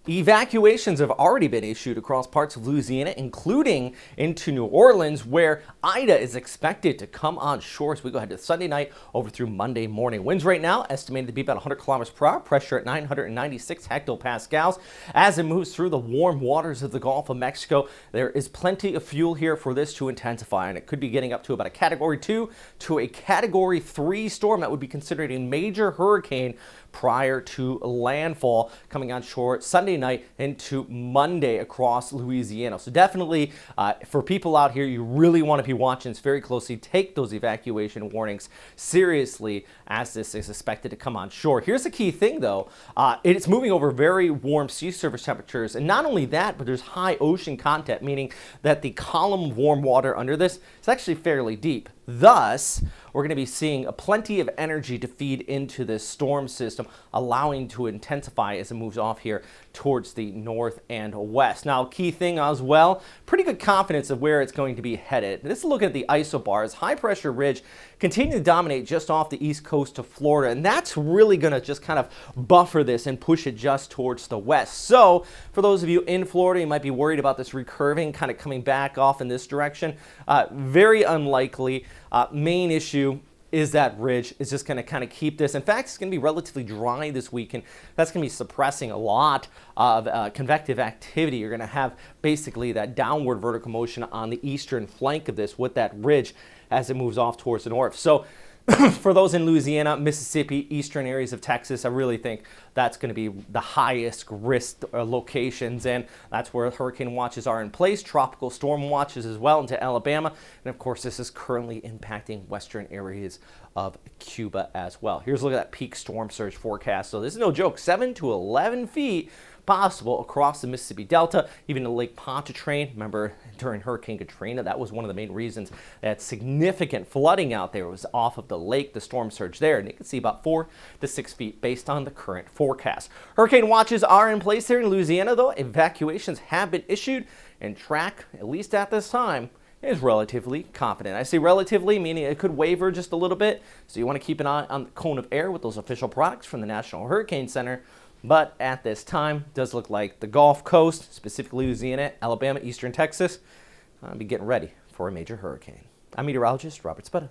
Evacuations have already been issued across parts of Louisiana, including into New Orleans, where Ida is expected to come on shore as we go ahead to Sunday night over through Monday morning. Winds right now estimated to be about 100 kilometers per hour, pressure at 996 hectopascals. As it moves through the warm waters of the Gulf of Mexico, there is plenty of fuel here for this to intensify, and it could be getting up to about a Category 2 to a Category 3 storm that would be considered a major hurricane prior to landfall, coming on shore Sunday night into Monday across Louisiana. So definitely for people out here, you really want to be watching this very closely. Take those evacuation warnings seriously as this is expected to come on shore. Here's the key thing though, it's moving over very warm sea surface temperatures, and not only that, but there's high ocean content, meaning that the column of warm water under this is actually fairly deep. Thus, we're going to be seeing plenty of energy to feed into this storm system, allowing to intensify as it moves off here towards the north and west. Now, key thing as well, pretty good confidence of where it's going to be headed. This is looking at the isobars. High pressure ridge continue to dominate just off the east coast of Florida, and that's really going to just kind of buffer this and push it just towards the west. So, for those of you in Florida, you might be worried about this recurving, kind of coming back off in this direction. Very unlikely. Main issue is that ridge is just going to kind of keep this. In fact, it's going to be relatively dry this week, and that's going to be suppressing a lot of convective activity. You're going to have basically that downward vertical motion on the eastern flank of this with that ridge as it moves off towards the north. So for those in Louisiana, Mississippi, eastern areas of Texas, I really think that's going to be the highest risk locations, and that's where hurricane watches are in place, tropical storm watches as well into Alabama, and of course this is currently impacting western areas of Cuba as well. Here's a look at that peak storm surge forecast. So this is no joke, 7 to 11 feet possible across the Mississippi Delta, even the Lake Pontchartrain. Remember, during Hurricane Katrina, that was one of the main reasons that significant flooding out there was off of the lake, the storm surge there, and you can see about 4 to 6 feet based on the current forecast. Hurricane watches are in place here in Louisiana, though. Evacuations have been issued, and track, at least at this time, is relatively confident. I say relatively, meaning it could waver just a little bit, so you want to keep an eye on the cone of air with those official products from the National Hurricane Center. But at this time, it does look like the Gulf Coast, specifically Louisiana, Alabama, eastern Texas, be getting ready for a major hurricane. I'm meteorologist Robert Spetta.